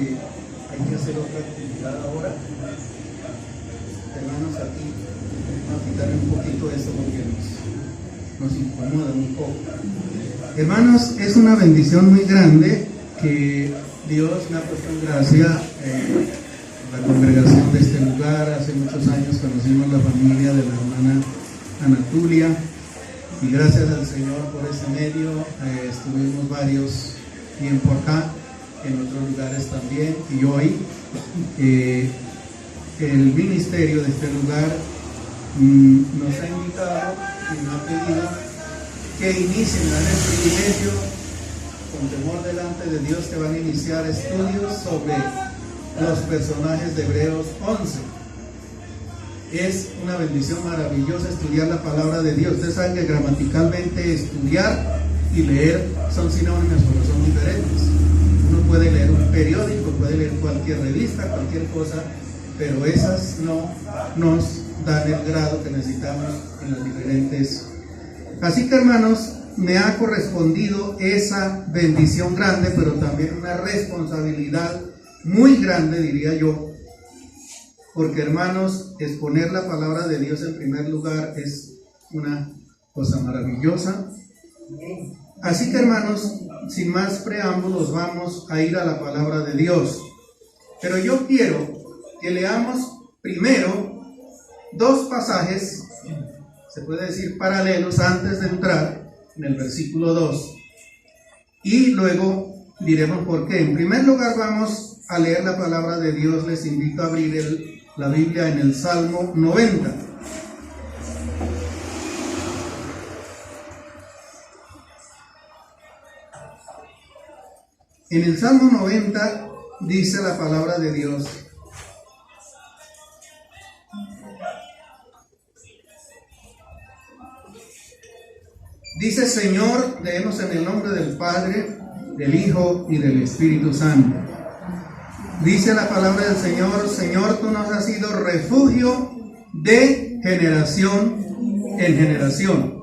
hay que hacer otra actividad ahora. Hermanos, aquí vamos a quitar un poquito esto porque nos incomoda un poco. Hermanos, es una bendición muy grande que Dios me ha puesto en gracia. La congregación de este lugar, hace muchos años conocimos la familia de la hermana Anatulia, y gracias al Señor por ese medio estuvimos varios tiempo acá, en otros lugares también, y hoy el ministerio de este lugar nos ha invitado y nos ha pedido que inicien, dan el privilegio, con temor delante de Dios, que van a iniciar estudios sobre los personajes de Hebreos 11. Es una bendición maravillosa estudiar la palabra de Dios. Ustedes saben que gramaticalmente estudiar y leer son sinónimos, pero son diferentes. Uno puede leer un periódico, puede leer cualquier revista, cualquier cosa, pero esas no nos dan el grado que necesitamos en las diferentes. Así que, hermanos, me ha correspondido esa bendición grande, pero también una responsabilidad muy grande, diría yo, porque, hermanos, exponer la palabra de Dios en primer lugar es una cosa maravillosa. Así que, hermanos, sin más preámbulos, vamos a ir a la palabra de Dios. Pero yo quiero que leamos primero dos pasajes, se puede decir paralelos, antes de entrar en el versículo 2, y luego diremos por qué. En primer lugar, vamos a leer la palabra de Dios. Les invito a abrir la Biblia en el Salmo 90. En el Salmo 90 dice la palabra de Dios: dice: Señor, leemos en el nombre del Padre, del Hijo y del Espíritu Santo. Dice la palabra del Señor: Señor, tú nos has sido refugio de generación en generación.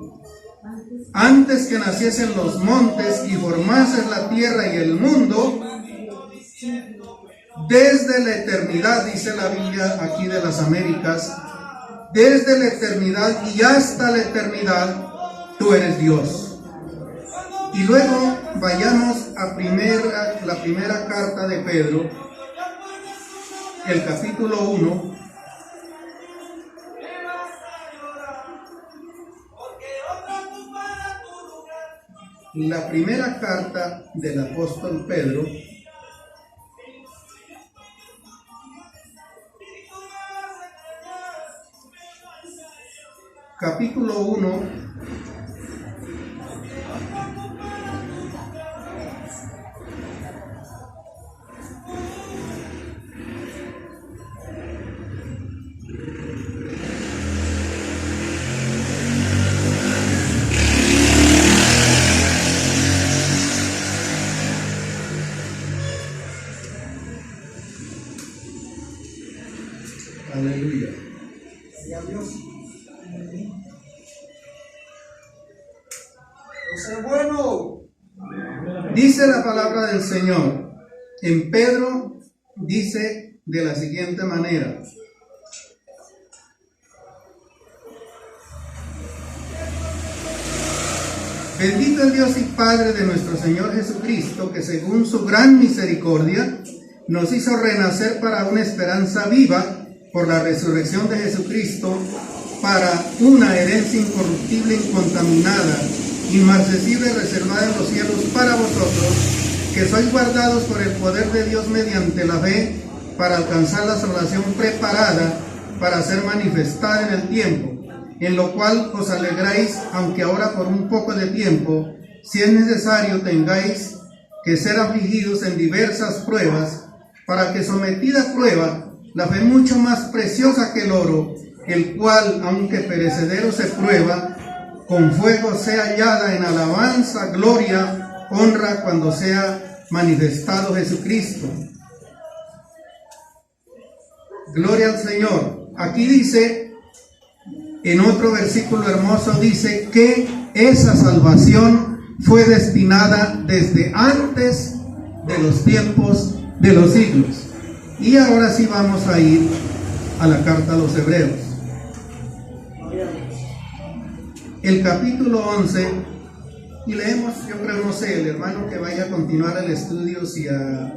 Antes que naciesen los montes y formases la tierra y el mundo, desde la eternidad, dice la Biblia aquí de las Américas, desde la eternidad y hasta la eternidad, tú eres Dios. Y luego vayamos a la primera carta de Pedro, el capítulo 1, la primera carta del apóstol Pedro, capítulo 1, aleluya. Bueno, dice la palabra del Señor. En Pedro dice de la siguiente manera: bendito el Dios y Padre de nuestro Señor Jesucristo, que según su gran misericordia nos hizo renacer para una esperanza viva por la resurrección de Jesucristo, para una herencia incorruptible, incontaminada, inmarcesible, reservada en los cielos para vosotros, que sois guardados por el poder de Dios mediante la fe, para alcanzar la salvación preparada para ser manifestada en el tiempo, en lo cual os alegráis, aunque ahora por un poco de tiempo, si es necesario, tengáis que ser afligidos en diversas pruebas, para que, sometida a prueba, la fe mucho más preciosa que el oro, el cual, aunque perecedero se prueba, con fuego sea hallada en alabanza, gloria, honra, cuando sea manifestado Jesucristo. Gloria al Señor. Aquí dice, en otro versículo hermoso, dice que esa salvación fue destinada desde antes de los tiempos de los siglos. Y ahora sí vamos a ir a la carta a los Hebreos. El capítulo 11, y leemos, yo creo, no sé, el hermano que vaya a continuar el estudio, si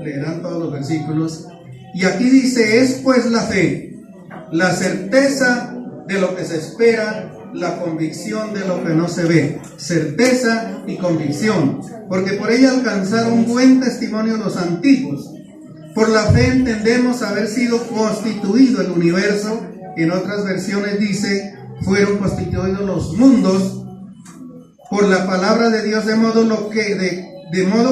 leerán todos los versículos. Y aquí dice: es pues la fe, la certeza de lo que se espera, la convicción de lo que no se ve. Certeza y convicción, porque por ella alcanzaron buen testimonio los antiguos. Por la fe entendemos haber sido constituido el universo. En otras versiones dice: fueron constituidos los mundos por la palabra de Dios, de modo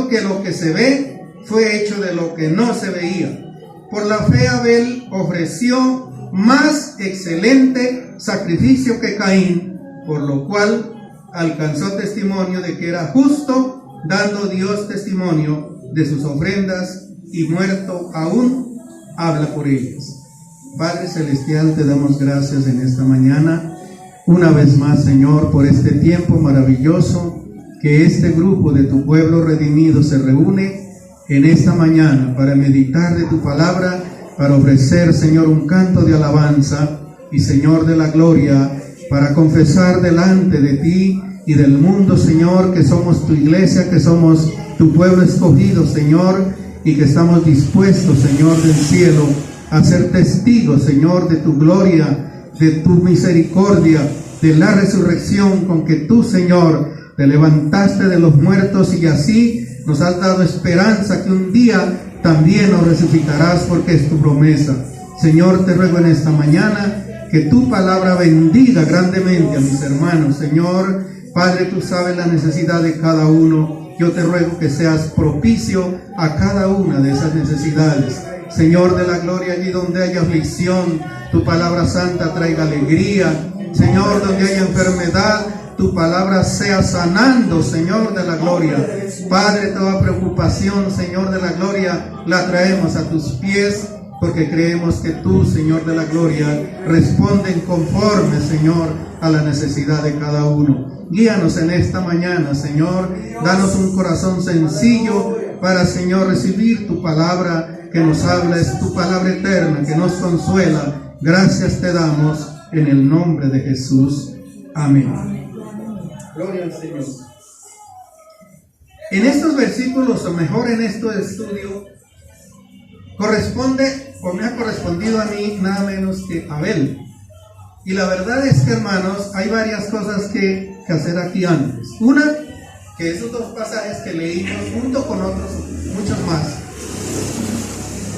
que lo que se ve fue hecho de lo que no se veía. Por la fe Abel ofreció más excelente sacrificio que Caín, por lo cual alcanzó testimonio de que era justo, dando Dios testimonio de sus ofrendas, y muerto aún habla por ellas. Padre Celestial, te damos gracias en esta mañana, una vez más, Señor, por este tiempo maravilloso que este grupo de tu pueblo redimido se reúne en esta mañana para meditar de tu palabra, para ofrecer, Señor, un canto de alabanza, y, Señor de la gloria, para confesar delante de ti y del mundo, Señor, que somos tu iglesia, que somos tu pueblo escogido, Señor, y que estamos dispuestos, Señor del cielo, a ser testigos, Señor, de tu gloria, de tu misericordia, de la resurrección con que tú, Señor, te levantaste de los muertos, y así nos has dado esperanza que un día también nos resucitarás, porque es tu promesa. Señor, te ruego en esta mañana que tu palabra bendiga grandemente a mis hermanos. Señor, Padre, tú sabes la necesidad de cada uno. Yo te ruego que seas propicio a cada una de esas necesidades. Señor de la gloria, allí donde haya aflicción, tu palabra santa traiga alegría. Señor, donde haya enfermedad, tu palabra sea sanando, Señor de la gloria. Padre, toda preocupación, Señor de la gloria, la traemos a tus pies, porque creemos que tú, Señor de la gloria, responden conforme, Señor, a la necesidad de cada uno. Guíanos en esta mañana, Señor. Danos un corazón sencillo para, Señor, recibir tu palabra que nos habla. Es tu palabra eterna que nos consuela. Gracias te damos en el nombre de Jesús. Amén. Gloria al Señor. En estos versículos, o mejor en este estudio, corresponde, o me ha correspondido a mí, nada menos que Abel. Y la verdad es que, hermanos, hay varias cosas que hacer aquí antes. Una, que esos dos pasajes que leímos, junto con otros, muchos más.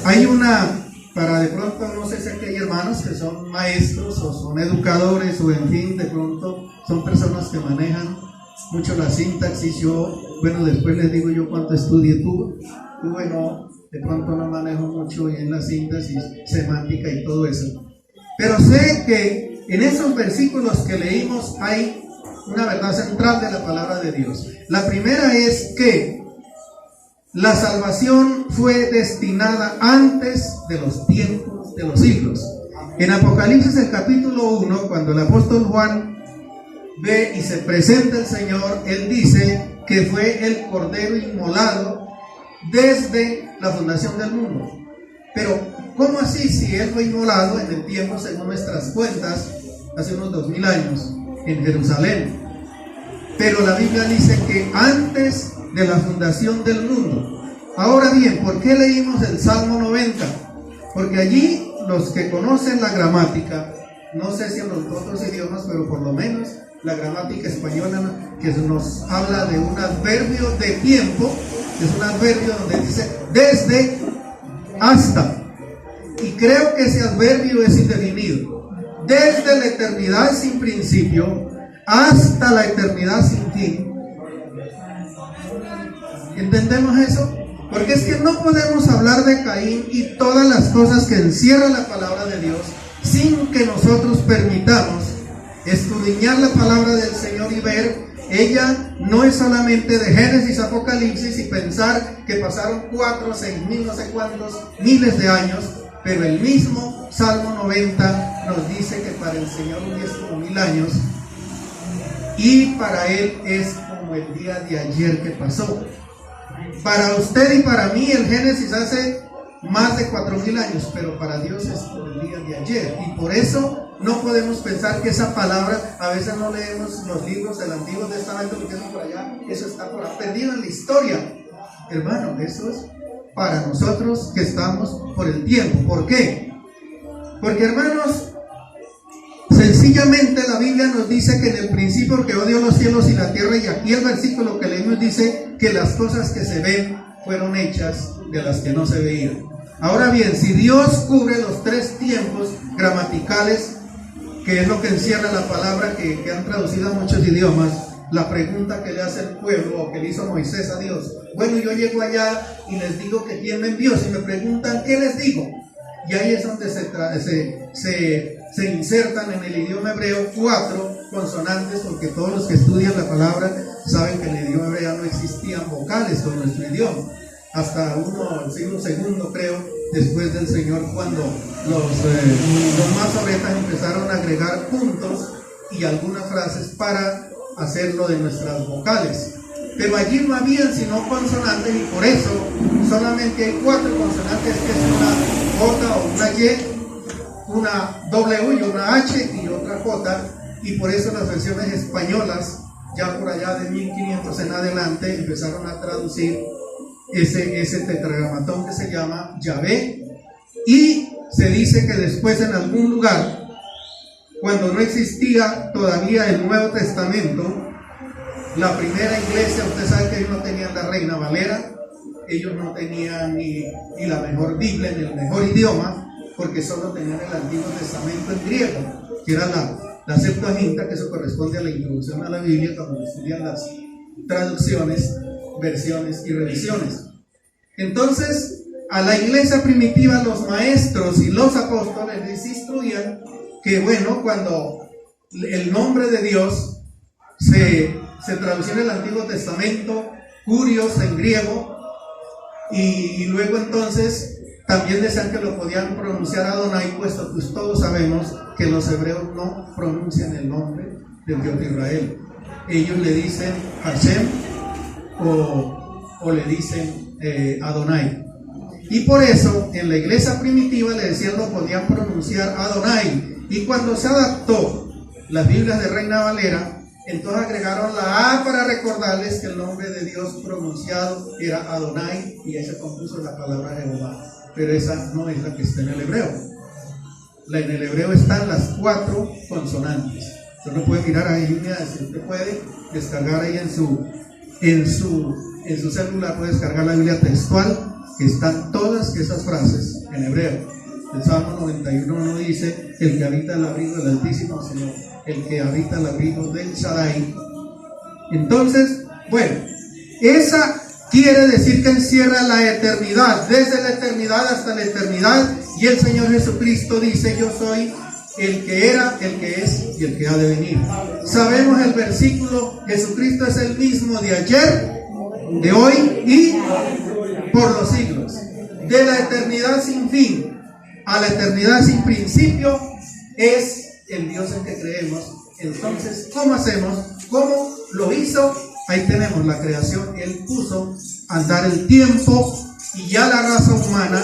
Hay una, para de pronto, no sé si aquí hay hermanos que son maestros, o son educadores, o en fin, de pronto son personas que manejan mucho la sintaxis. Yo, bueno, después les digo yo cuánto estudié. Tuve no, de pronto no manejo mucho en la síntesis semántica y todo eso. Pero sé que en esos versículos que leímos hay una verdad central de la palabra de Dios. La primera es que la salvación fue destinada antes de los tiempos de los siglos. En Apocalipsis, el capítulo 1, cuando el apóstol Juan ve y se presenta el Señor, él dice que fue el cordero inmolado desde la fundación del mundo. Pero, ¿cómo así? Si él fue inmolado en el tiempo, según nuestras cuentas, hace unos 2000 años, en Jerusalén. Pero la Biblia dice que antes de la fundación del mundo. Ahora bien, ¿por qué leímos el Salmo 90? Porque allí los que conocen la gramática, no sé si en los otros idiomas, pero por lo menos la gramática española, que nos habla de un adverbio de tiempo, es un adverbio donde dice desde hasta. Y creo que ese adverbio es indefinido. Desde la eternidad sin principio hasta la eternidad sin fin. ¿Entendemos eso? Porque es que no podemos hablar de Caín y todas las cosas que encierra la palabra de Dios sin que nosotros permitamos escudriñar la palabra del Señor y ver. Ella no es solamente de Génesis a Apocalipsis y pensar que pasaron 4 o 6 mil, no sé cuántos miles de años, pero el mismo Salmo 90 nos dice que para el Señor es como 1000 años y para Él es como el día de ayer que pasó. Para usted y para mí el Génesis hace más de 4000 años, pero para Dios es por el día de ayer. Y por eso no podemos pensar que esa palabra, a veces no leemos los libros del Antiguo Testamento porque eso por allá, eso está por perdido en la historia. Hermano, eso es para nosotros que estamos por el tiempo. ¿Por qué? Porque, hermanos, sencillamente la Biblia nos dice que en el principio creó Dios los cielos y la tierra, y aquí el versículo que leímos dice que las cosas que se ven fueron hechas de las que no se veían. Ahora bien, si Dios cubre los 3 tiempos gramaticales, que es lo que encierra la palabra que han traducido a muchos idiomas, la pregunta que le hace el pueblo o que le hizo Moisés a Dios: bueno, yo llego allá y les digo que quién me envió. Si me preguntan, ¿qué les digo? Y ahí es donde se insertan en el idioma hebreo 4 consonantes, porque todos los que estudian la palabra saben que en el idioma hebreo no existían vocales con nuestro idioma. Hasta el siglo II, creo, después del Señor, cuando los masoretas empezaron a agregar puntos y algunas frases para hacerlo de nuestras vocales. Pero allí no habían sino consonantes, y por eso solamente hay 4 consonantes, que es una J o una Y, una W y una H y otra J, y por eso las versiones españolas, ya por allá de 1500 en adelante, empezaron a traducir ese tetragramatón que se llama Yahvé. Y se dice que después, en algún lugar, cuando no existía todavía el Nuevo Testamento, la primera iglesia, usted sabe que ellos no tenían la Reina Valera, ellos no tenían ni la mejor Biblia, ni el mejor idioma, porque solo tenían el Antiguo Testamento en griego, que era la Septuaginta, que eso corresponde a la introducción a la Biblia, cuando estudian las traducciones, versiones y revisiones. Entonces, a la iglesia primitiva, los maestros y los apóstoles les instruían que, bueno, cuando el nombre de Dios se traducía en el Antiguo Testamento, Curios en griego, y luego entonces también decían que lo podían pronunciar Adonai, puesto que todos sabemos que los hebreos no pronuncian el nombre del Dios de Israel. Ellos le dicen Hashem o le dicen Adonai. Y por eso en la iglesia primitiva le decían lo podían pronunciar Adonai. Y cuando se adaptó las Biblias de Reina Valera, entonces agregaron la A para recordarles que el nombre de Dios pronunciado era Adonai, y ahí se compuso la palabra Jehová. Pero esa no es la que está en el hebreo. En el hebreo están las 4 consonantes. Usted lo puede mirar ahí, si usted puede descargar ahí en su celular, puede descargar la Biblia textual, que están todas esas frases en hebreo. El Salmo 91 no dice el que habita el abrigo del Altísimo, sino el que habita el abrigo del Shaddai. Entonces, bueno, esa quiere decir que encierra la eternidad, desde la eternidad hasta la eternidad. Y el Señor Jesucristo dice: yo soy el que era, el que es y el que ha de venir. Sabemos el versículo: Jesucristo es el mismo de ayer, de hoy y por los siglos. De la eternidad sin fin a la eternidad sin principio es el Dios en que creemos. Entonces, ¿cómo hacemos? ¿Cómo lo hizo? Ahí tenemos la creación. Él puso a andar el tiempo, y ya la raza humana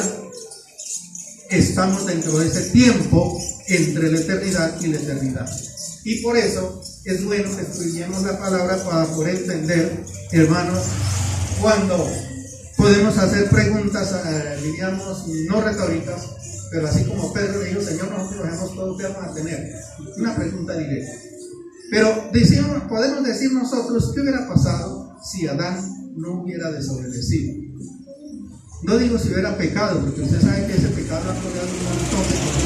estamos dentro de ese tiempo entre la eternidad y la eternidad. Y por eso es bueno que estudiemos la palabra para poder entender, hermanos, cuando podemos hacer preguntas, diríamos, no retóricas, pero así como Pedro le dijo: Señor, nosotros hacemos todo, ¿qué vamos a tener? Una pregunta directa. Pero podemos decir nosotros: ¿qué hubiera pasado si Adán no hubiera desobedecido? No digo si hubiera pecado, porque usted sabe que ese pecado ha creado un montón de cosas.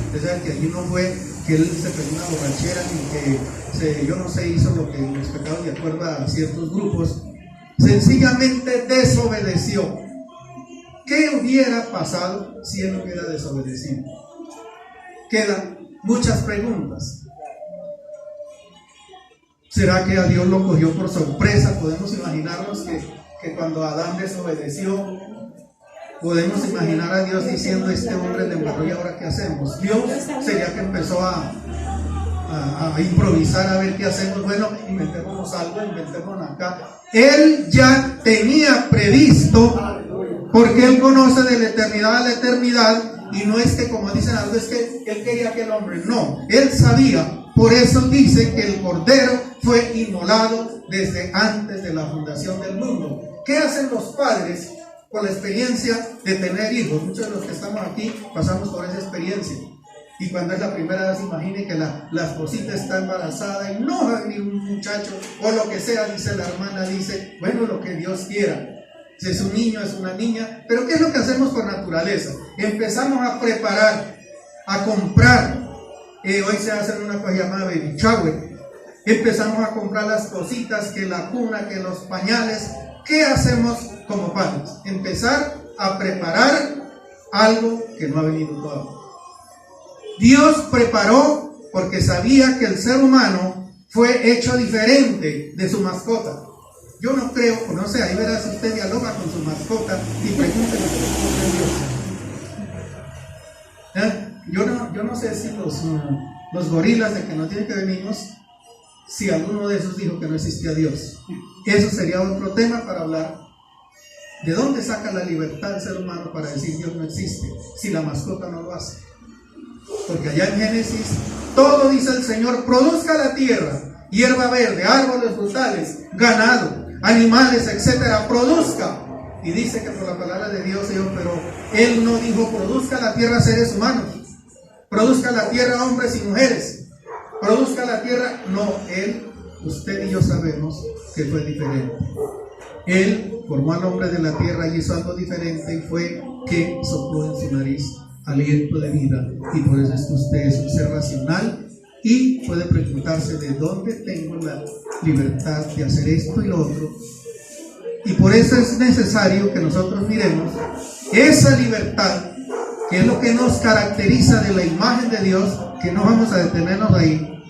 Usted sabe que allí no fue que él se pegó una borrachera, ni que hizo lo que los pecados de acuerdo a ciertos grupos. Sencillamente desobedeció. ¿Qué hubiera pasado si él hubiera desobedecido? Quedan muchas preguntas. ¿Será que a Dios lo cogió por sorpresa? Podemos imaginarnos que cuando Adán desobedeció, podemos imaginar a Dios diciendo: este hombre le embarró, ¿y ahora qué hacemos? Dios sería que empezó a improvisar a ver qué hacemos. Bueno, inventémonos algo, inventémonos acá. Él ya tenía previsto, porque Él conoce de la eternidad a la eternidad, y no es que, como dicen algunos, es que Él quería que el hombre, no, Él sabía. Por eso dice que el Cordero fue inmolado desde antes de la fundación del mundo. ¿Qué hacen los padres con la experiencia de tener hijos? Muchos de los que estamos aquí pasamos por esa experiencia. Y cuando es la primera vez, imagine que la esposita está embarazada y no va a venir un muchacho o lo que sea, dice la hermana, dice, bueno, lo que Dios quiera. Si es un niño, es una niña. Pero ¿qué es lo que hacemos por naturaleza? Empezamos a preparar, a comprar. Hoy se hace una cosa llamada baby shower. Empezamos a comprar las cositas, que la cuna, que los pañales. ¿Qué hacemos como padres? Empezar a preparar algo que no ha venido todavía. Dios preparó porque sabía que el ser humano fue hecho diferente de su mascota. Yo no creo, o no sé, ahí verá si usted dialoga con su mascota y pregúntele qué es Dios. Yo no sé si los gorilas de que no tienen que ver niños, si alguno de esos dijo que no existía Dios. Eso sería otro tema para hablar. ¿De dónde saca la libertad el ser humano para decir Dios no existe si la mascota no lo hace? Porque allá en Génesis todo dice el Señor: produzca la tierra hierba verde, árboles frutales, ganado, animales, etcétera, produzca. Y dice que por la palabra de Dios dijo, pero Él no dijo produzca la tierra seres humanos, produzca la tierra hombres y mujeres, produzca la tierra. No, Él, usted y yo sabemos que fue diferente. Él formó al hombre de la tierra y hizo algo diferente, y fue que sopló en su nariz aliento de vida. Y por eso es que usted es un ser racional y puede preguntarse de dónde tengo la libertad de hacer esto y lo otro. Y por eso es necesario que nosotros miremos esa libertad, que es lo que nos caracteriza de la imagen de Dios, que no vamos a detenernos ahí.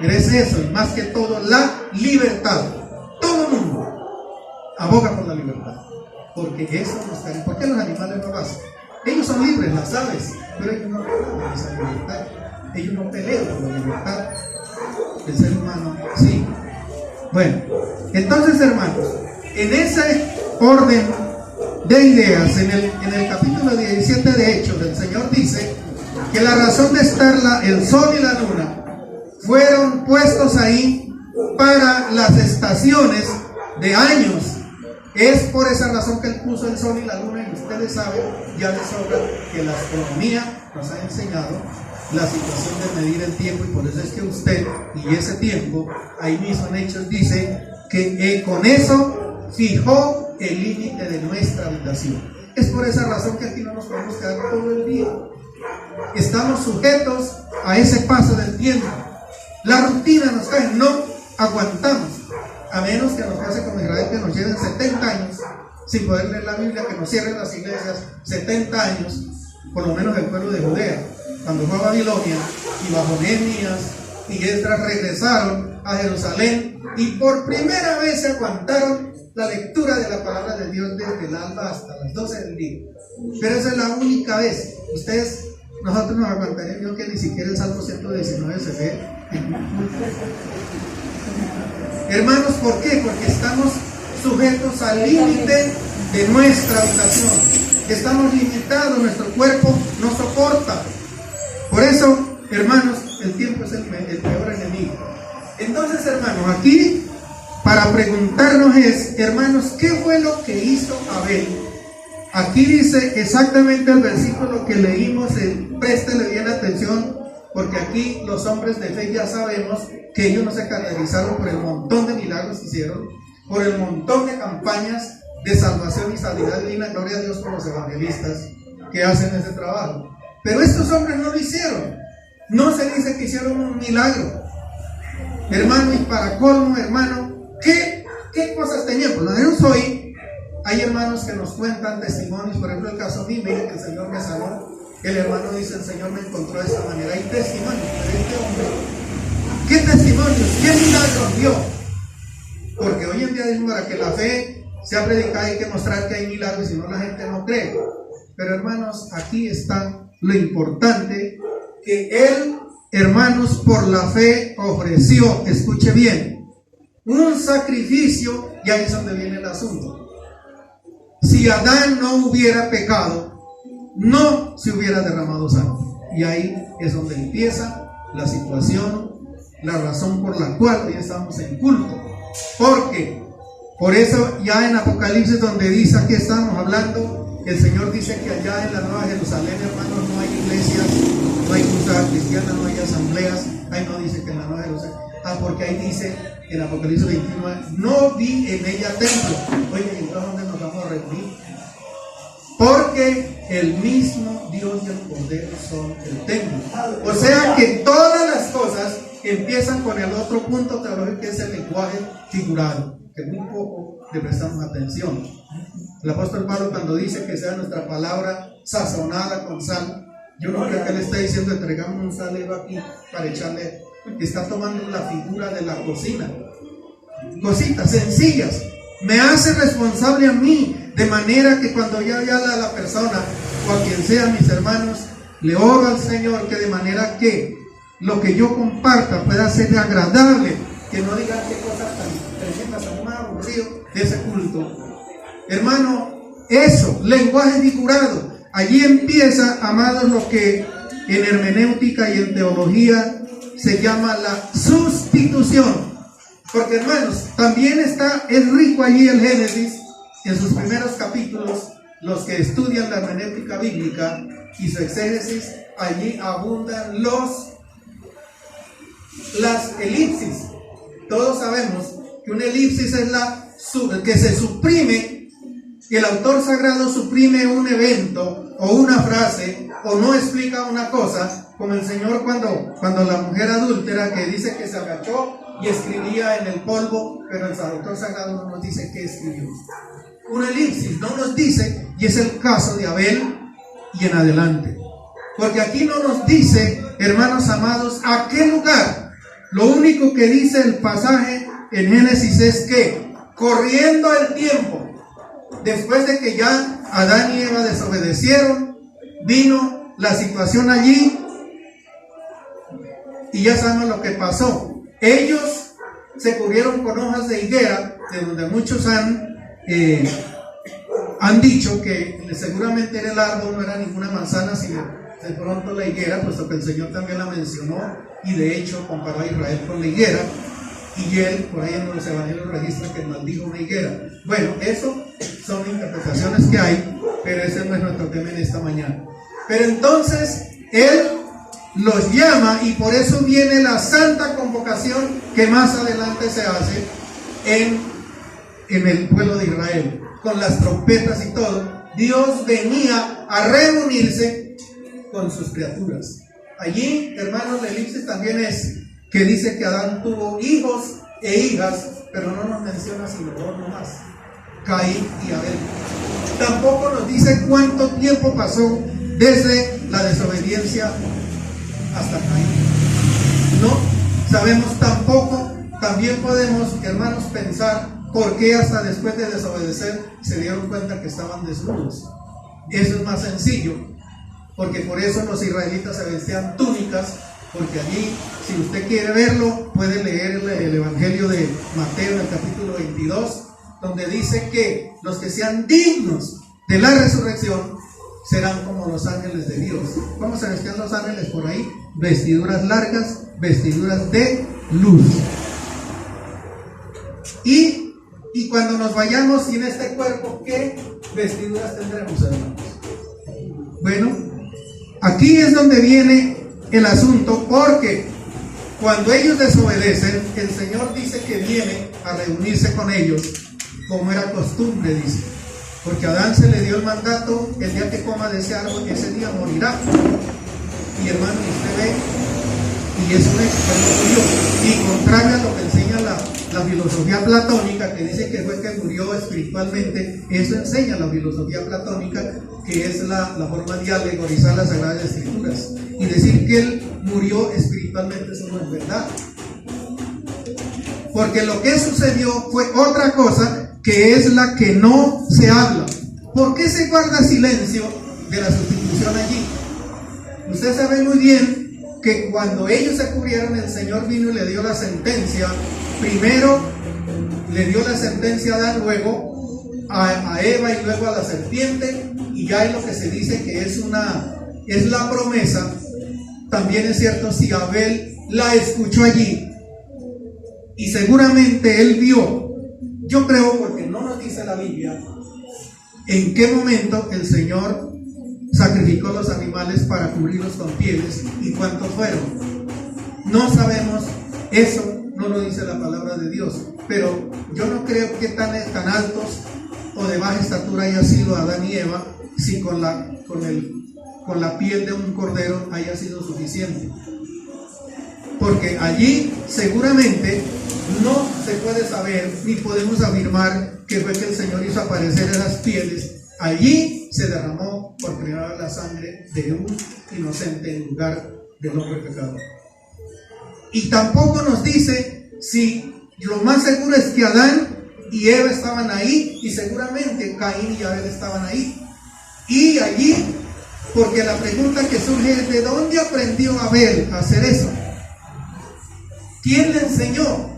Es eso, y más que todo la libertad. Todo el mundo aboga por la libertad, porque eso nos caracteriza. ¿Por qué los animales no lo hacen? Ellos son libres, las aves, pero ellos no pelean esa libertad. Ellos no pelean por la libertad. El ser humano sí. Bueno, entonces, hermanos, en ese orden de ideas, en el capítulo 17 de Hechos, el Señor dice que la razón de estar el sol y la luna fueron puestos ahí para las estaciones de años. Es por esa razón que Él puso el sol y la luna, y ustedes saben ya de sobra que la astronomía nos ha enseñado la situación de medir el tiempo, y por eso es que usted y ese tiempo, ahí mismo en Hechos dice que con eso fijó el límite de nuestra habitación. Es por esa razón que aquí no nos podemos quedar todo el día. Estamos sujetos a ese paso del tiempo. La rutina nos cae, no aguantamos. A menos que nos pase como Israel, que nos lleven 70 años sin poder leer la Biblia, que nos cierren las iglesias 70 años, por lo menos el pueblo de Judea, cuando fue a Babilonia, y bajo Nehemías y Esdras regresaron a Jerusalén, y por primera vez se aguantaron la lectura de la palabra de Dios desde el alba hasta las 12 del día. Pero esa es la única vez. Nosotros nos aguantaremos, que ni siquiera el Salmo 119 se ve. Hermanos, ¿por qué? Porque estamos sujetos al límite de nuestra habitación. Estamos limitados, nuestro cuerpo no soporta. Por eso, hermanos, el tiempo es el peor enemigo. Entonces, hermanos, aquí para preguntarnos es, hermanos, ¿qué fue lo que hizo Abel? Aquí dice exactamente el versículo que leímos, préstele bien atención, porque aquí los hombres de fe ya sabemos que ellos no se caracterizaron por el montón de milagros que hicieron, por el montón de campañas de salvación y sanidad divina. Gloria a Dios por los evangelistas que hacen ese trabajo. Pero estos hombres no lo hicieron. No se dice que hicieron un milagro. Hermano, y para colmo, hermano, ¿qué cosas tenían? Por lo menos hoy hay hermanos que nos cuentan testimonios. Por ejemplo, el caso mío, miren que el Señor me sanó. El hermano dice, el Señor me encontró de esta manera. Hay testimonios, pero este hombre, ¿qué testimonios? ¿Qué milagros dio? Porque hoy en día dicen, para que la fe sea predicada hay que mostrar que hay milagros, si no la gente no cree. Pero hermanos, aquí está lo importante, que él, hermanos, por la fe ofreció, escuche bien, un sacrificio, y ahí es donde viene el asunto. si Adán no hubiera pecado, no se hubiera derramado sangre. Y ahí es donde empieza la situación, la razón por la cual hoy estamos en culto. Porque por eso ya en Apocalipsis, donde dice, aquí estamos hablando, el Señor dice que allá en la Nueva Jerusalén, hermanos, no hay iglesias, no hay cultura cristiana, no hay asambleas. Ahí no dice que en la Nueva Jerusalén. Porque ahí dice en Apocalipsis 21, no vi en ella templo. Oye, entonces ¿dónde nos vamos a reunir? Porque el mismo Dios y el Cordero son el templo. O sea que todas las cosas empiezan con el otro punto teológico, que es el lenguaje figurado, que muy poco le prestamos atención. El apóstol Pablo, cuando dice que sea nuestra palabra sazonada con sal, yo no creo que él está diciendo entregamos un salero aquí para echarle. Está tomando la figura de la cocina, cositas sencillas. Me hace responsable a mí, de manera que cuando ya haya a la persona o a quien sea, mis hermanos, le oro al Señor que de manera que lo que yo comparta pueda ser agradable, que no digan qué cosas tan tremendas, tan más aburrido de ese culto. Hermano, eso, lenguaje figurado. Allí empieza, amados, lo que en hermenéutica y en teología se llama la sustitución. Porque, hermanos, también es rico allí el Génesis, en sus primeros capítulos. Los que estudian la hermenéutica bíblica y su exégesis, allí abundan las elipsis. Todos sabemos que una elipsis es que se suprime, que el autor sagrado suprime un evento o una frase o no explica una cosa, como el Señor cuando la mujer adúltera, que dice que se agachó y escribía en el polvo, pero el autor sagrado no nos dice qué escribió. Una elipsis no nos dice, y es el caso de Abel y en adelante. Porque aquí no nos dice, hermanos amados, a qué lugar. Lo único que dice el pasaje en Génesis es que, corriendo el tiempo, después de que ya Adán y Eva desobedecieron, vino la situación allí y ya sabemos lo que pasó. Ellos se cubrieron con hojas de higuera, de donde muchos han dicho que seguramente era el árbol, no era ninguna manzana, sino de pronto la higuera, puesto que el Señor también la mencionó y de hecho comparó a Israel con la higuera. Y él, por ahí en los evangelios registra que maldijo una higuera. Bueno, eso son interpretaciones que hay, pero ese no es nuestro tema en esta mañana. Pero entonces, él los llama y por eso viene la santa convocación que más adelante se hace en el pueblo de Israel, con las trompetas y todo. Dios venía a reunirse con sus criaturas. Allí, hermanos, la elipsis también es que dice que Adán tuvo hijos e hijas, pero no nos menciona sino dos nomás, Caín y Abel. Tampoco nos dice cuánto tiempo pasó desde la desobediencia hasta Caín. No sabemos tampoco. También podemos, hermanos, pensar por qué hasta después de desobedecer se dieron cuenta que estaban desnudos. Eso es más sencillo, porque por eso los israelitas se vestían túnicas. Porque allí, si usted quiere verlo, puede leer el Evangelio de Mateo en el capítulo 22, donde dice que los que sean dignos de la resurrección serán como los ángeles de Dios. ¿Cómo se vestían los ángeles por ahí? Vestiduras largas, vestiduras de luz. Y cuando nos vayamos sin este cuerpo, ¿qué vestiduras tendremos, hermanos? Bueno, aquí es donde viene el asunto, porque cuando ellos desobedecen, el Señor dice que viene a reunirse con ellos, como era costumbre, dice. Porque a Adán se le dio el mandato: el día que coma de ese árbol, ese día morirá. Y hermano, usted ve, y es un hecho, y contrario a lo que enseña la filosofía platónica, que dice que fue que murió espiritualmente, eso enseña la filosofía platónica, que es la forma de alegorizar las Sagradas Escrituras. Y decir que él murió espiritualmente, eso no es verdad. Porque lo que sucedió fue otra cosa, que es la que no se habla. ¿Por qué se guarda silencio de la sustitución allí? Usted sabe muy bien que cuando ellos se cubrieron, el Señor vino y le dio la sentencia. Primero le dio la sentencia a Adán, luego a Eva y luego a la serpiente, y ya es lo que se dice que es la promesa. También es cierto si Abel la escuchó allí, y seguramente él vio, yo creo, porque no nos dice la Biblia en qué momento el Señor sacrificó los animales para cubrirlos con pieles y cuántos fueron. No sabemos, eso no lo dice la palabra de Dios, pero yo no creo que tan altos o de baja estatura haya sido Adán y Eva, si con la piel de un cordero haya sido suficiente. Porque allí seguramente no se puede saber ni podemos afirmar que fue que el Señor hizo aparecer esas pieles. Allí se derramó por primera vez la sangre de un inocente en lugar del hombre pecador. Y tampoco nos dice si, lo más seguro es que Adán y Eva estaban ahí, y seguramente Caín y Abel estaban ahí. Y allí, porque la pregunta que surge es: ¿de dónde aprendió Abel a hacer eso? ¿Quién le enseñó?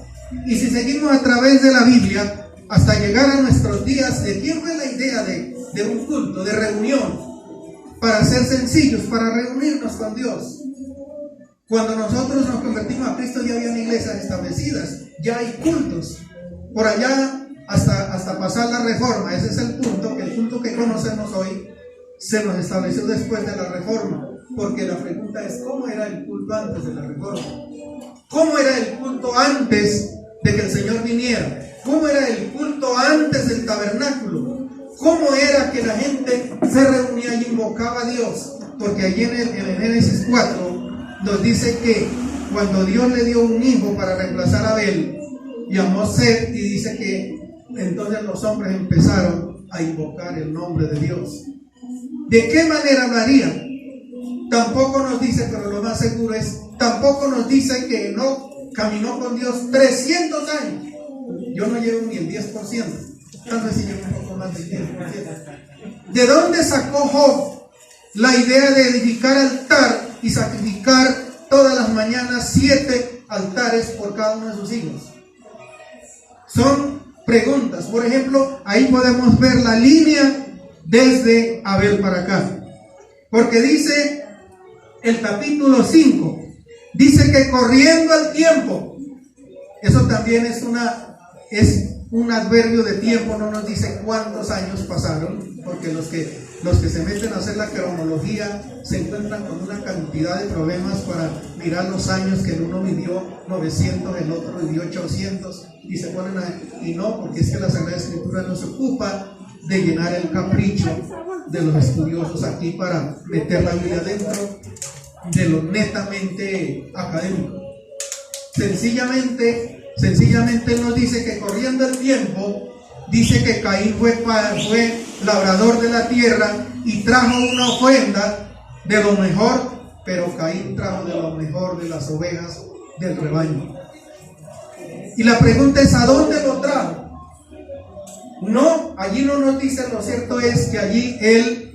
Y si seguimos a través de la Biblia hasta llegar a nuestros días, ¿de quién fue la idea de un culto, de reunión? Para ser sencillos, para reunirnos con Dios. Cuando nosotros nos convertimos a Cristo ya habían iglesias establecidas, ya hay cultos. Por allá hasta pasar la reforma, ese es el punto que conocemos hoy, se nos estableció después de la reforma. Porque la pregunta es: ¿cómo era el culto antes de la reforma? ¿Cómo era el culto antes de que el Señor viniera? ¿Cómo era el culto antes del tabernáculo? ¿Cómo era que la gente se reunía y invocaba a Dios? Porque allí en el Génesis 4 nos dice que cuando Dios le dio un hijo para reemplazar a Abel, llamó Set, y dice que entonces los hombres empezaron a invocar el nombre de Dios. ¿De qué manera hablarían? Tampoco nos dice, pero lo más seguro es, tampoco nos dice que Enoc caminó con Dios 300 años. Yo no llevo ni el 10%, tal vez si llevo un poco más del 10%. ¿De dónde sacó Job la idea de edificar altar y sacrificar todas las mañanas 7 altares por cada uno de sus hijos? Son preguntas. Por ejemplo, ahí podemos ver la línea desde Abel para acá, porque dice el capítulo 5, dice que corriendo el tiempo, eso también es un adverbio de tiempo, no nos dice cuántos años pasaron, porque los que se meten a hacer la cronología se encuentran con una cantidad de problemas para mirar los años, que el uno vivió 900, el otro vivió 800, y se ponen y no, porque es que la Sagrada Escritura no se ocupa de llenar el capricho de los estudiosos aquí para meter la Biblia dentro de lo netamente académico. Sencillamente nos dice que corriendo el tiempo, dice que Caín fue labrador de la tierra y trajo una ofrenda de lo mejor, pero Caín trajo de lo mejor de las ovejas del rebaño. Y la pregunta es: ¿a dónde lo trajo? No, allí no nos dice. Lo cierto es que allí él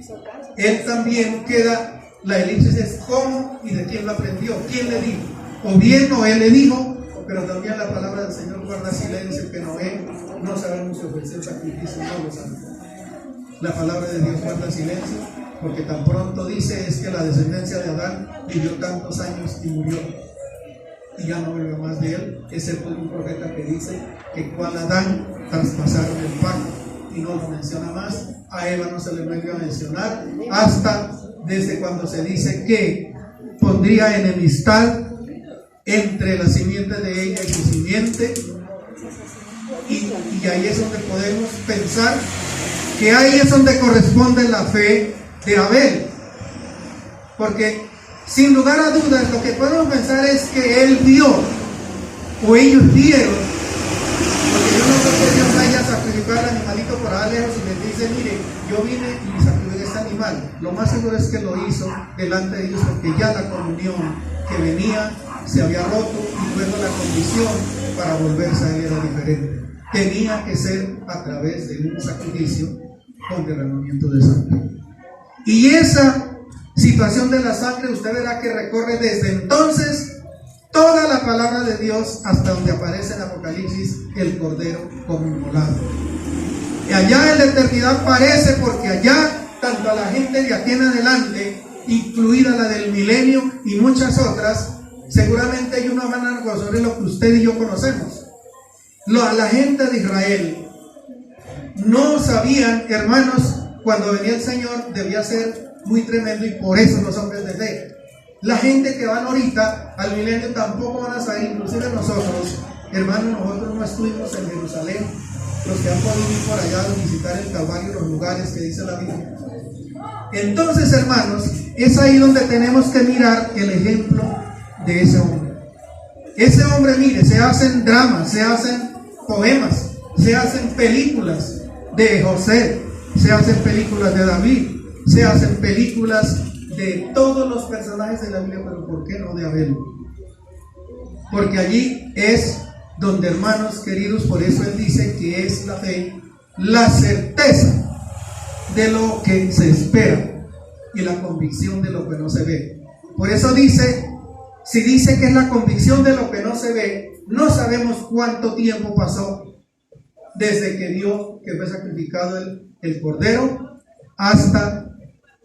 también queda. La elipsis es cómo y de quién lo aprendió, quién le dijo, o bien o él le dijo, pero también la palabra del Señor guarda silencio, que Noé no sabemos si ofreció sacrificio, no lo sabemos. La palabra de Dios guarda silencio, porque tan pronto dice es que la descendencia de Adán vivió tantos años y murió, y ya no vuelve más de él, excepto un profeta que dice que cual Adán traspasaron el pacto, y no lo menciona más. A Eva no se le vuelve a mencionar hasta desde cuando se dice que pondría enemistad entre la simiente de ella y su simiente, y ahí es donde podemos pensar que ahí es donde corresponde la fe de Abel, porque sin lugar a dudas lo que podemos pensar es que él vio, o ellos vieron, porque yo no creo que Dios vaya a sacrificar al animalito por allá lejos y les dice: mire, yo vine y sacrifiqué este animal. Lo más seguro es que lo hizo delante de Dios, porque ya la comunión que venía se había roto, y luego la condición para volverse a él era diferente. Tenía que ser a través de un sacrificio con derramamiento de sangre. Y esa situación de la sangre, usted verá que recorre desde entonces toda la palabra de Dios hasta donde aparece en Apocalipsis el Cordero como inmolado. Y allá en la eternidad parece, porque allá tanto a la gente de aquí en adelante, incluida la del milenio y muchas otras, seguramente ellos no van a conocer lo que usted y yo conocemos. A la gente de Israel no sabían, hermanos, cuando venía el Señor debía ser muy tremendo, y por eso los hombres de fe. La gente que van ahorita al milenio tampoco van a saber, inclusive nosotros, hermanos, nosotros no estuvimos en Jerusalén. Los que han podido ir por allá a visitar el Calvario, los lugares que dice la Biblia. Entonces, hermanos, es ahí donde tenemos que mirar el ejemplo de ese hombre. Ese hombre, mire, se hacen dramas, se hacen poemas, se hacen películas de José, se hacen películas de David, se hacen películas de todos los personajes de la Biblia, pero ¿por qué no de Abel? Porque allí es donde, hermanos queridos, por eso él dice que es la fe, la certeza de lo que se espera y la convicción de lo que no se ve. Por eso dice, si dice que es la convicción de lo que no se ve, no sabemos cuánto tiempo pasó desde que dio, que fue sacrificado el cordero, hasta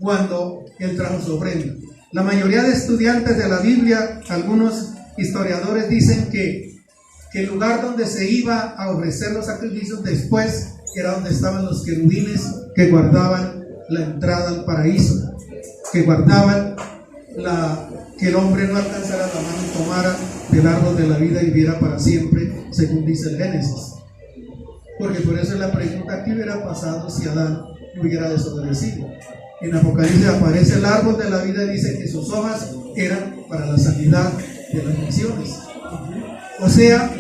cuando él trajo su ofrenda. La mayoría de estudiantes de la Biblia, algunos historiadores dicen que el lugar donde se iba a ofrecer los sacrificios después era donde estaban los querubines que guardaban la entrada al paraíso, que guardaban que el hombre no alcanzara la mano y tomara del árbol de la vida y viviera para siempre, según dice el Génesis. Porque por eso es la pregunta: ¿qué hubiera pasado si Adán no hubiera desobedecido? En Apocalipsis aparece el árbol de la vida y dice que sus hojas eran para la sanidad de las naciones. O sea,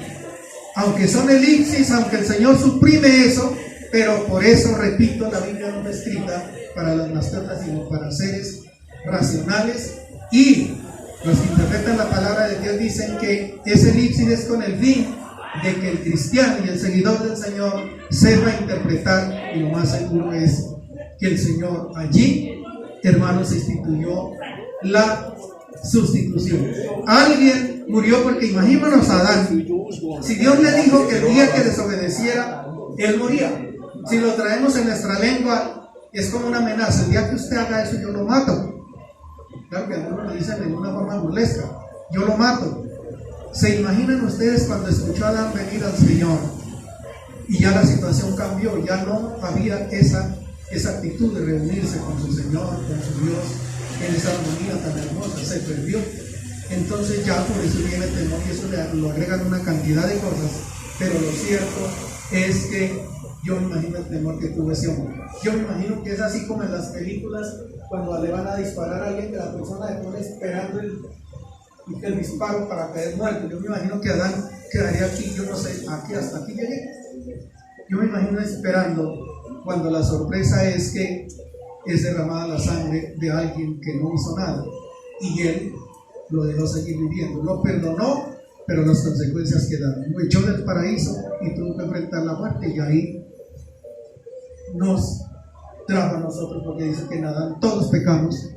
aunque son elipsis, aunque el Señor suprime eso, pero por eso, repito, la Biblia no está escrita para las mascotas, sino para seres racionales, y los que interpretan la palabra de Dios dicen que ese elipsis es con el fin de que el cristiano y el seguidor del Señor sepa interpretar, y lo más seguro es que el Señor allí, hermanos, instituyó la sustitución. Alguien murió, porque imaginémonos a Adán. Si Dios le dijo que el día que desobedeciera, él moría. Si lo traemos en nuestra lengua, es como una amenaza: el día que usted haga eso, yo lo mato. Claro que algunos lo dicen en una forma burlesca: yo lo mato. ¿Se imaginan ustedes cuando escuchó a Adán venir al Señor y ya la situación cambió? Ya no había esa actitud de reunirse con su Señor, con su Dios, en esa armonía tan hermosa, se perdió. Entonces ya por eso viene el temor, y eso lo agregan una cantidad de cosas, pero lo cierto es que yo me imagino el temor que tuvo ese hombre. Yo me imagino que es así como en las películas, cuando le van a disparar a alguien, que la persona le pone esperando el disparo para caer muerto. Yo me imagino que Adán quedaría aquí, yo no sé, aquí hasta aquí llegué. Yo me imagino esperando cuando la sorpresa es que es derramada la sangre de alguien que no hizo nada, y él lo dejó seguir viviendo. Lo perdonó, pero las consecuencias quedaron. Lo echó del paraíso y tuvo que enfrentar la muerte, y ahí nos trajo a nosotros, porque dice que en Adán todos pecamos,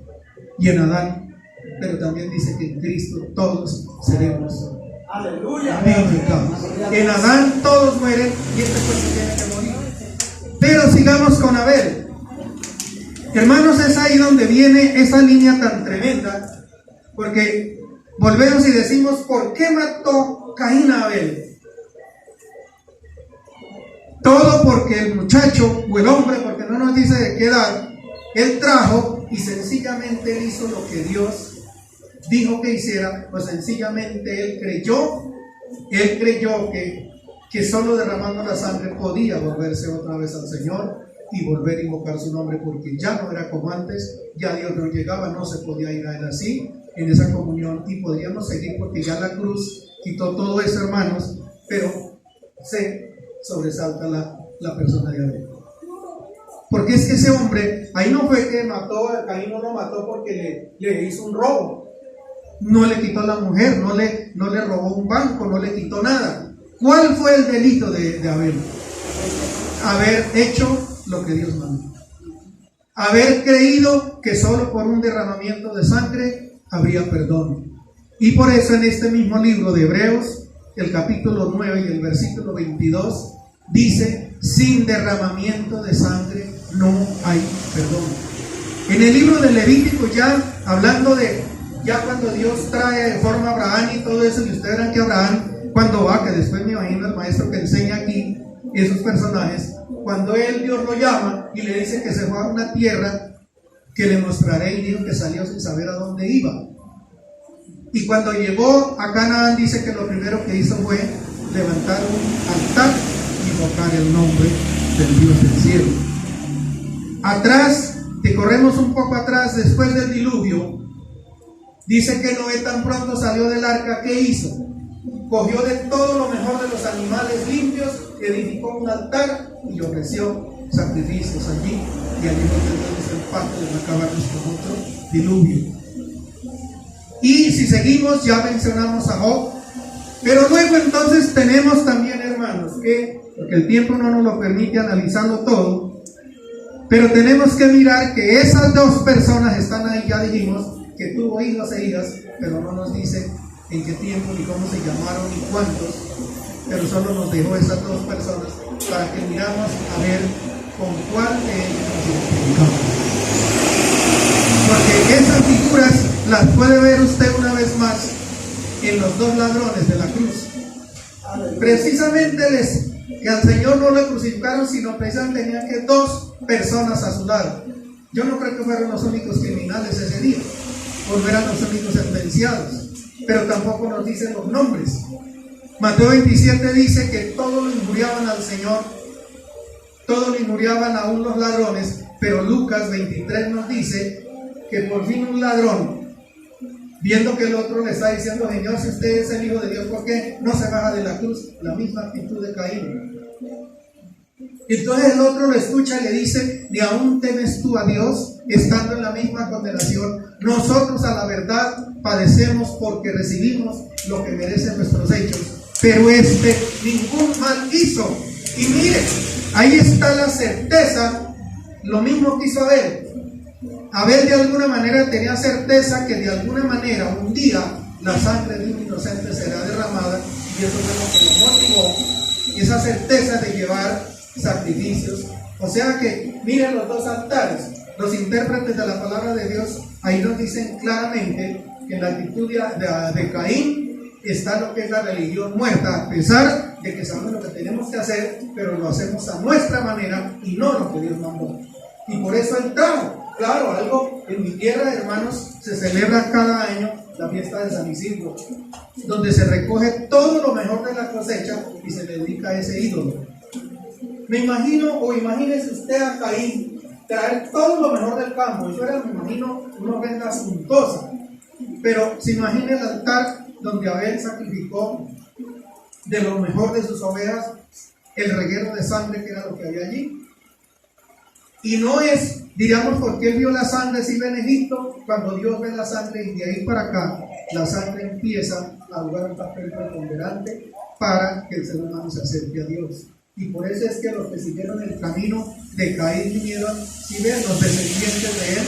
y en Adán, pero también dice que en Cristo todos seremos vivificados. En Adán todos mueren, y este cuerpo tiene que morir. Pero sigamos con Abel. Hermanos, es ahí donde viene esa línea tan tremenda, porque volvemos y decimos: ¿por qué mató Caín a Abel? Todo porque el muchacho o el hombre, porque no nos dice de qué edad, él trajo, y sencillamente él hizo lo que Dios dijo que hiciera. Pues sencillamente él creyó que solo derramando la sangre podía volverse otra vez al Señor y volver a invocar su nombre, porque ya no era como antes, ya Dios no llegaba, no se podía ir a él así, en esa comunión, y podríamos seguir, porque ya la cruz quitó todo eso, hermanos, pero se sobresalta la persona de Abel. Porque es que ese hombre, ahí no fue que mató, Caín no lo mató porque le hizo un robo, no le quitó a la mujer, no le robó un banco, no le quitó nada. ¿Cuál fue el delito de Abel? Haber hecho lo que Dios mandó, haber creído que solo por un derramamiento de sangre habría perdón. Y por eso en este mismo libro de Hebreos, el capítulo 9 y el versículo 22, dice, sin derramamiento de sangre no hay perdón. En el libro de Levítico, ya hablando de, ya cuando Dios trae de forma a Abraham y todo eso, y ustedes verán que Abraham, cuando va, que después me imagino el maestro que enseña aquí esos personajes, cuando él, Dios lo llama y le dice que se fue a una tierra que le mostraré, y dijo que salió sin saber a dónde iba. Y cuando llegó a Canaán, dice que lo primero que hizo fue levantar un altar y invocar el nombre del Dios del cielo. Atrás, que corremos un poco atrás, después del diluvio, dice que Noé tan pronto salió del arca, ¿qué hizo? Cogió de todo lo mejor de los animales limpios, edificó un altar y ofreció sacrificios allí. Y allí entonces el pacto de no acabarnos con otro diluvio. Y si seguimos, ya mencionamos a Job. Pero luego entonces tenemos también, hermanos, que, porque el tiempo no nos lo permite analizarlo todo, pero tenemos que mirar que esas dos personas están ahí, ya dijimos, que tuvo hijos e hijas, pero no nos dice en qué tiempo, ni cómo se llamaron, ni cuántos, pero solo nos dejó esas dos personas para que miramos a ver con cuál de ellos nos identificamos. Porque esas figuras las puede ver usted una vez más en los dos ladrones de la cruz. Precisamente que al Señor no le crucificaron, sino precisamente tenían que dos personas a su lado. Yo no creo que fueron los únicos criminales ese día, o no eran los únicos sentenciados, pero tampoco nos dicen los nombres. Mateo 27 dice que todos lo injuriaban al Señor, todos lo injuriaban aún los ladrones, pero Lucas 23 nos dice que por fin un ladrón, viendo que el otro le está diciendo, Señor, si usted es el Hijo de Dios, ¿por qué no se baja de la cruz? La misma actitud de Caín. Entonces el otro lo escucha y le dice, ¿ni aún temes tú a Dios, estando en la misma condenación? Nosotros a la verdad padecemos porque recibimos lo que merecen nuestros hechos, pero ningún mal hizo. Y mire, ahí está la certeza, lo mismo que hizo Abel. Abel de alguna manera tenía certeza que de alguna manera un día la sangre de un inocente será derramada, y eso fue lo que lo motivó, esa certeza de llevar sacrificios. O sea que miren los dos altares, los intérpretes de la palabra de Dios ahí nos dicen claramente que en la actitud de Caín está lo que es la religión muerta, a pesar de que sabemos lo que tenemos que hacer, pero lo hacemos a nuestra manera y no lo que Dios mandó. Y por eso el trago. Claro, algo en mi tierra, hermanos, se celebra cada año la fiesta de San Isidro, donde se recoge todo lo mejor de la cosecha y se le dedica a ese ídolo. Me imagino, o imagínese usted a Caín traer todo lo mejor del campo. Eso era, me imagino, una ofrenda suntuosa. Pero se imagina el altar donde Abel sacrificó de lo mejor de sus ovejas, el reguero de sangre que era lo que había allí. Y no es, diríamos, porque él vio la sangre si en Egipto, cuando Dios ve la sangre y de ahí para acá, la sangre empieza a jugar un papel preponderante para que el ser humano se acerque a Dios. Y por eso es que los que siguieron el camino de Caín vinieron, si ven, los descendientes de él,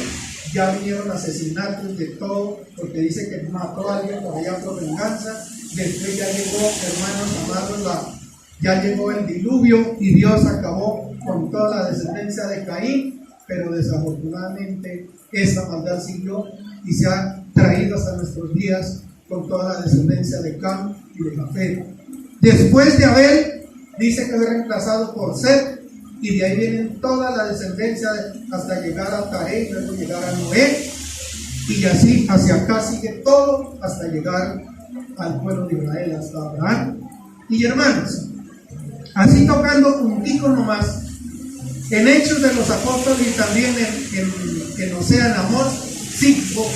ya vinieron asesinatos de todo, porque dice que mató a alguien por allá por venganza. Después ya llegó, hermanos amados, ya llegó el diluvio y Dios acabó con toda la descendencia de Caín, pero desafortunadamente esa maldad siguió y se ha traído hasta nuestros días con toda la descendencia de Cam y de Jafet. Después de Abel, dice que fue reemplazado por Set, y de ahí vienen toda la descendencia hasta llegar a Taré, luego llegar a Noé, y así hacia acá sigue todo hasta llegar al pueblo de Israel, hasta Abraham. Y hermanos, así tocando un pico nomás, en Hechos de los Apóstoles y también en Osea, en Amós 5,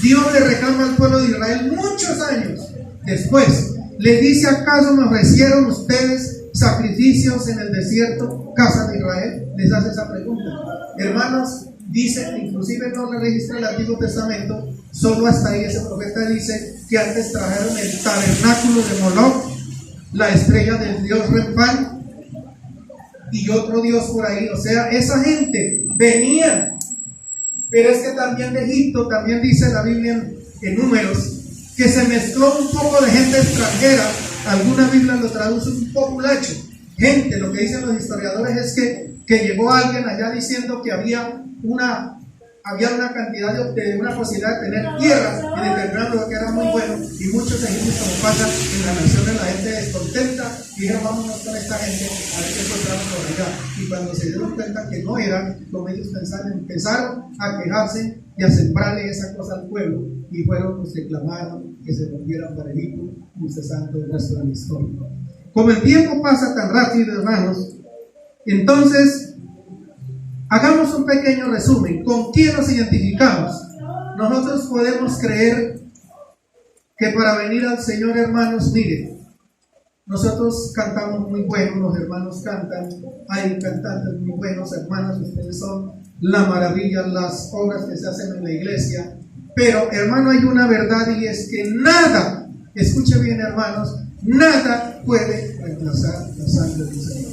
Dios le reclama al pueblo de Israel muchos años después. Le dice, ¿acaso me ofrecieron ustedes sacrificios en el desierto, casa de Israel? Les hace esa pregunta. Hermanos, dice, inclusive no le registra el Antiguo Testamento, solo hasta ahí ese profeta dice que antes trajeron el tabernáculo de Moloch, la estrella del dios Renfán y otro dios por ahí. O sea, esa gente venía, pero es que también de Egipto, también dice la Biblia en Números, que se mezcló un poco de gente extranjera. Alguna Biblia lo traduce un populacho, gente. Lo que dicen los historiadores es que llegó alguien allá diciendo que había una cantidad de una posibilidad de tener tierra en determinado lugar que era muy bueno, y muchos egipcios, como pasa en la nación, de la gente descontenta, dijeron vámonos con esta gente a ver qué encontramos por allá. Y cuando se dieron cuenta que no era como ellos pensaron, empezaron a quejarse y a sembrarle esa cosa al pueblo, y fueron los que clamaron que se volvieran para Egipto, y usted sabe todo el resto de la historia. Como el tiempo pasa tan rápido, hermanos, entonces hagamos un pequeño resumen. ¿Con quién nos identificamos? Nosotros podemos creer que para venir al Señor, hermanos, miren, nosotros cantamos muy bueno, los hermanos cantan, hay cantantes muy buenos, hermanos, ustedes son la maravilla, las obras que se hacen en la iglesia, pero hermano, hay una verdad, y es que nada, escuche bien, hermanos, nada puede reemplazar la sangre del Señor.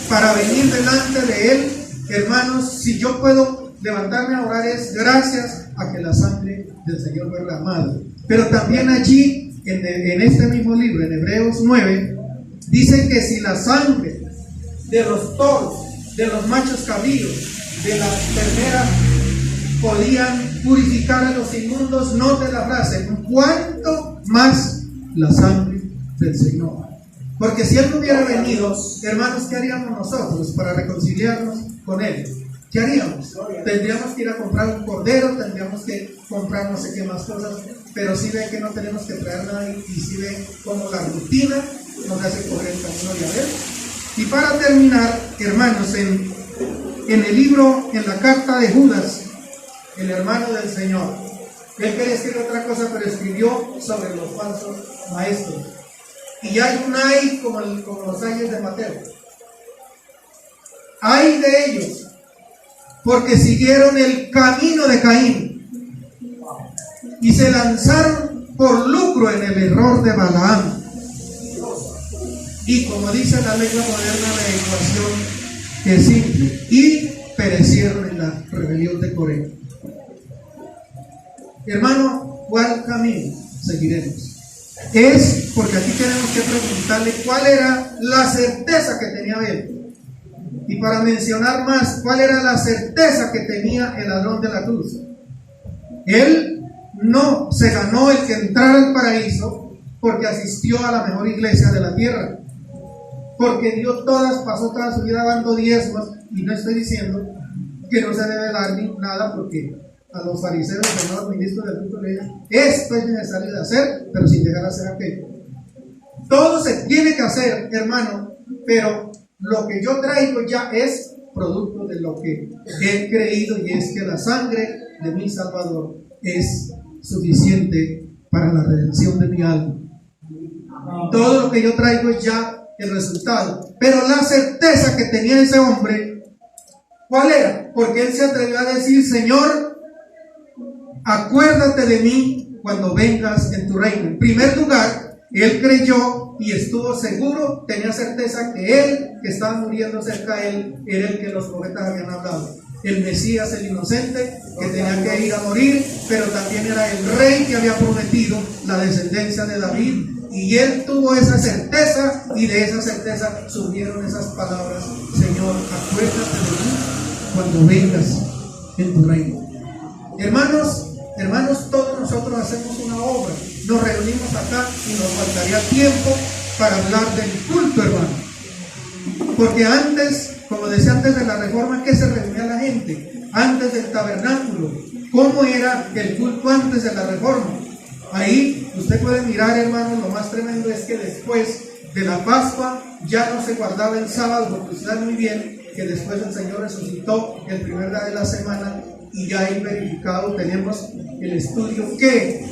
Para venir delante de Él, hermanos, si yo puedo levantarme a orar, es gracias a que la sangre del Señor fue derramada. Pero también allí, en este mismo libro, en Hebreos 9, dice que si la sangre de los toros, de los machos cabríos, de las terneras podían purificar a los inmundos, note la frase, ¿cuánto más la sangre del Señor? Porque si Él no hubiera venido, hermanos, ¿qué haríamos nosotros para reconciliarnos con Él? ¿Qué haríamos? Tendríamos que ir a comprar un cordero, tendríamos que comprar no sé qué más cosas, pero si ve que no tenemos que traer nada, y si ve como la rutina nos hace coger el camino de Abel. Y para terminar, hermanos, en el libro, en la carta de Judas, el hermano del Señor, él quería escribir otra cosa, pero escribió sobre los falsos maestros. Y hay un ay como los ayes de Mateo. Ay de ellos, porque siguieron el camino de Caín y se lanzaron por lucro en el error de Balaam. Y como dice la lengua moderna, la ecuación es simple, y perecieron en la rebelión de Coré. Hermano, ¿cuál camino seguiremos? Es porque aquí tenemos que preguntarle cuál era la certeza que tenía él. Y para mencionar más, ¿cuál era la certeza que tenía el ladrón de la cruz? Él no se ganó el que entrara al paraíso porque asistió a la mejor iglesia de la tierra, porque pasó toda su vida dando diezmos, y no estoy diciendo que no se debe dar nada, porque a los fariseos, a los ministros del culto, le dicen, esto es necesario de hacer, pero sin dejar de hacer aquello. Todo se tiene que hacer, hermano, pero lo que yo traigo ya es producto de lo que he creído, y es que la sangre de mi Salvador es suficiente para la redención de mi alma. Todo lo que yo traigo es ya el resultado. Pero la certeza que tenía ese hombre, ¿cuál era? Porque él se atrevió a decir, Señor, acuérdate de mí cuando vengas en tu reino. En primer lugar, él creyó y estuvo seguro, tenía certeza que él, que estaba muriendo cerca de él, era el que los profetas habían hablado. El Mesías, el inocente, que tenía que ir a morir, pero también era el rey que había prometido la descendencia de David. Y él tuvo esa certeza, y de esa certeza surgieron esas palabras, Señor, acuérdate de mí cuando vengas en tu reino. Hermanos, todos nosotros hacemos una obra, nos reunimos acá y nos faltaría tiempo para hablar del culto, hermano. Porque antes, como decía, antes de la reforma, ¿qué se reunía la gente? Antes del tabernáculo. ¿Cómo era el culto antes de la reforma? Ahí usted puede mirar, hermano, lo más tremendo es que después de la Pascua ya no se guardaba el sábado, porque usted sabe muy bien que después el Señor resucitó el primer día de la semana, y ya ahí verificado tenemos el estudio que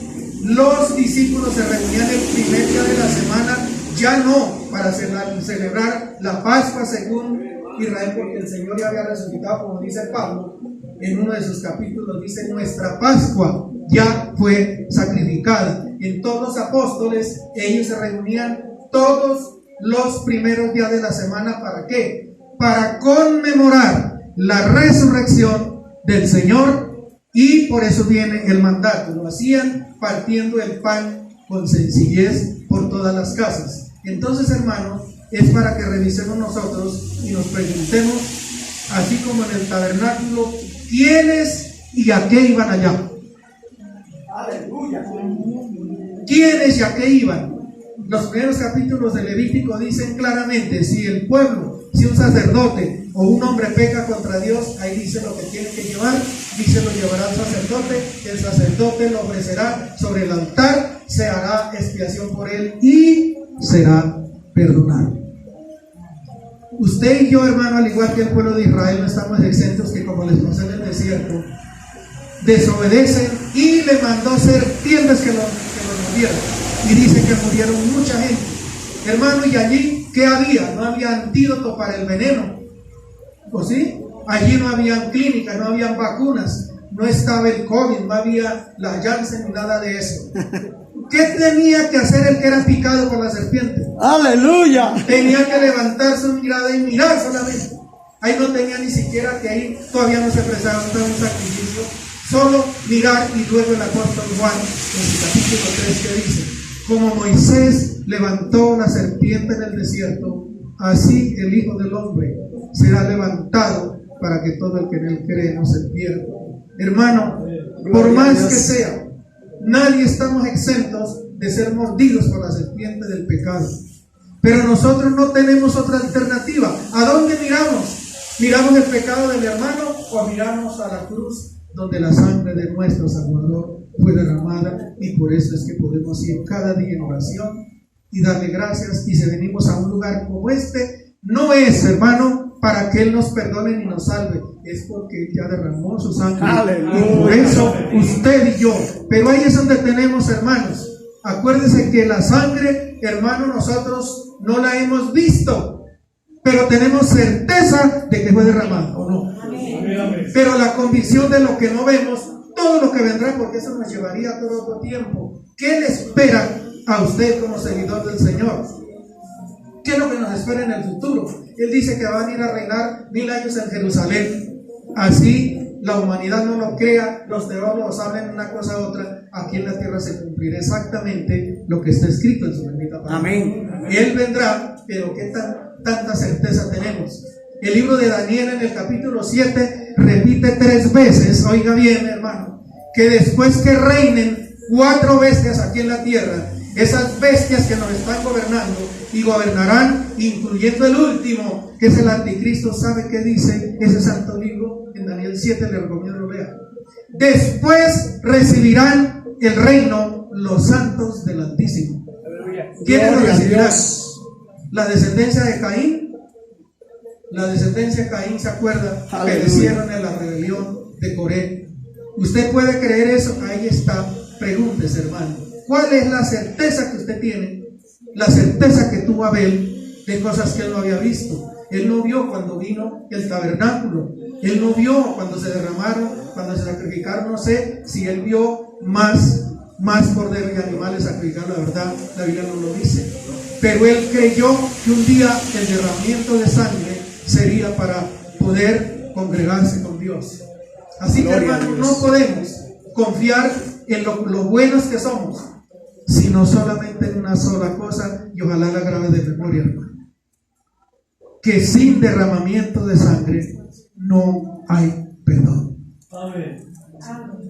los discípulos se reunían el primer día de la semana, ya no para celebrar la Pascua según Israel, porque el Señor ya había resucitado, como dice Pablo en uno de sus capítulos, dice, nuestra Pascua ya fue sacrificada. En todos los apóstoles, ellos se reunían todos los primeros días de la semana. ¿Para qué? Para conmemorar la resurrección del Señor, y por eso viene el mandato. Lo hacían partiendo el pan con sencillez por todas las casas. Entonces, hermanos, es para que revisemos nosotros y nos preguntemos, así como en el tabernáculo, quiénes y a qué iban allá. ¿Quiénes y a qué iban? Los primeros capítulos de Levítico dicen claramente, si el pueblo, si un sacerdote o un hombre peca contra Dios, ahí dice lo que tiene que llevar, dice lo llevará al sacerdote, el sacerdote lo ofrecerá sobre el altar, se hará expiación por él y será perdonado. Usted y yo, hermano, al igual que el pueblo de Israel, no estamos exentos que, como les pasó en el desierto, desobedecen y le mandó serpientes que los murieran. Y dice que murieron mucha gente. Hermano, ¿y allí qué había? No había antídoto para el veneno. ¿O sí? Allí no habían clínicas, no habían vacunas, no estaba el COVID, no había la Janssen ni nada de eso. ¿Qué tenía que hacer el que era picado por la serpiente? ¡Aleluya! Tenía que levantar su mirada y mirar solamente. Ahí no tenía ni siquiera que ir, todavía no se prestaba un sacrificio, solo mirar. Y luego el apóstol Juan, en el capítulo 3, que dice: como Moisés levantó la serpiente en el desierto, así el Hijo del Hombre será levantado para que todo el que en él cree no se pierda. Hermano, por más que sea, nadie estamos exentos de ser mordidos por la serpiente del pecado. Pero nosotros no tenemos otra alternativa. ¿A dónde miramos? ¿Miramos el pecado del hermano o miramos a la cruz donde la sangre de nuestro Salvador fue derramada? Y por eso es que podemos ir cada día en oración y darle gracias. Y si venimos a un lugar como este, no es, hermano, para que Él nos perdone y nos salve, es porque Él ya derramó su sangre. ¡Aleluya! Y por eso usted y yo, pero ahí es donde tenemos, hermanos, acuérdense que la sangre, hermano, nosotros no la hemos visto, pero tenemos certeza de que fue derramada, ¿o no? Pero la convicción de lo que no vemos, todo lo que vendrá, porque eso nos llevaría todo otro tiempo. ¿Qué le espera a usted como seguidor del Señor? ¿Qué es lo que nos espera en el futuro? Él dice que van a ir a reinar 1000 años en Jerusalén. Así la humanidad no lo crea, los teólogos hablen una cosa u otra, aquí en la tierra se cumplirá exactamente lo que está escrito en su bendita palabra. Amén. Él vendrá, pero ¿qué tanta certeza tenemos? El libro de Daniel en el capítulo 7 repite 3 veces, oiga bien, hermano, que después que reinen 4 bestias aquí en la tierra, esas bestias que nos están gobernando y gobernarán, incluyendo el último, que es el anticristo. ¿Sabe qué dice ese santo libro? En Daniel 7 le recomiendo leer. Después recibirán el reino los santos del Altísimo. ¿Quiénes lo recibirán? La descendencia de Caín. La descendencia de Caín, ¿se acuerda? Perecieron en la rebelión de Coré. ¿Usted puede creer eso? Ahí está. Pregúntese, hermano, ¿cuál es la certeza que usted tiene? La certeza que tuvo Abel de cosas que él no había visto. Él no vio cuando vino el tabernáculo. Él no vio cuando se derramaron, cuando se sacrificaron. No sé si él vio más corderos y animales sacrificados. La verdad, la Biblia no lo dice. Pero él creyó que un día el derramamiento de sangre sería para poder congregarse con Dios. Así que, hermano, no podemos confiar en lo buenos que somos, sino solamente en una sola cosa, y ojalá la grabe de memoria, hermano: que sin derramamiento de sangre no hay perdón. Amén.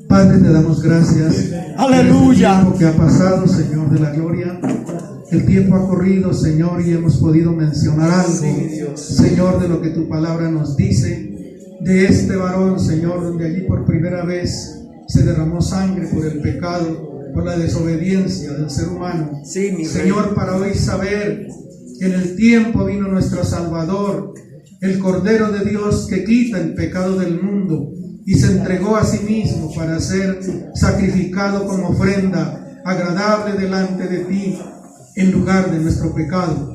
Padre, te damos gracias. Aleluya. Por el tiempo que ha pasado, Señor de la gloria. El tiempo ha corrido, Señor, y hemos podido mencionar algo, Señor, de lo que tu palabra nos dice, de este varón, Señor, donde allí por primera vez se derramó sangre por el pecado, por la desobediencia del ser humano. Sí, Señor, para hoy saber que en el tiempo vino nuestro Salvador, el Cordero de Dios que quita el pecado del mundo, y se entregó a sí mismo para ser sacrificado como ofrenda agradable delante de ti, en lugar de nuestro pecado.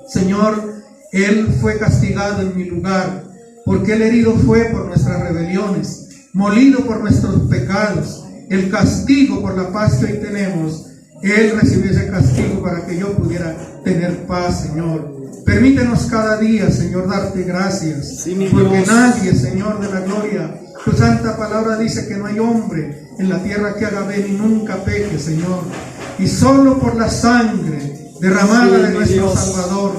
Señor, Él fue castigado en mi lugar, porque Él herido fue por nuestras rebeliones, molido por nuestros pecados. El castigo por la paz que hoy tenemos, Él recibió ese castigo para que yo pudiera tener paz, Señor. Permítenos cada día, Señor, darte gracias, porque nadie, Señor de la gloria, tu santa palabra dice que no hay hombre en la tierra que haga bien y nunca peque, Señor. Y solo por la sangre derramada de nuestro Salvador,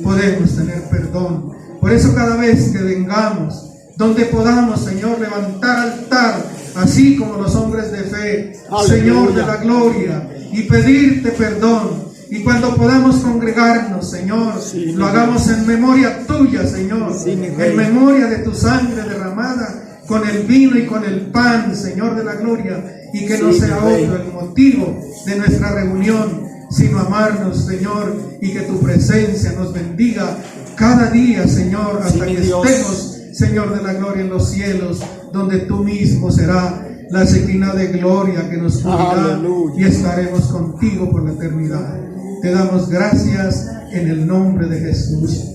podemos tener perdón. Por eso cada vez que vengamos, donde podamos, Señor, levantar altar, así como los hombres de fe, Aleluya. Señor de la gloria, y pedirte perdón. Y cuando podamos congregarnos, Señor, Sí, lo hagamos en memoria tuya, Señor, Sí, mi Rey. en memoria de tu sangre derramada, con el vino y con el pan, Señor de la gloria, y que Sí, no sea mi Rey. otro el motivo de nuestra reunión, sino amarnos, Señor, y que tu presencia nos bendiga cada día, Señor, Sí, hasta mi que Dios. estemos, Señor de la gloria, en los cielos, donde tú mismo será la Shekinah de gloria que nos cubrirá, Aleluya. y estaremos contigo por la eternidad. Te damos gracias en el nombre de Jesús.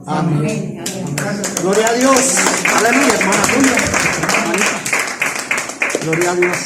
Amén. Gracias. Gloria a Dios. Aleluya, hermana. Gloria a Dios.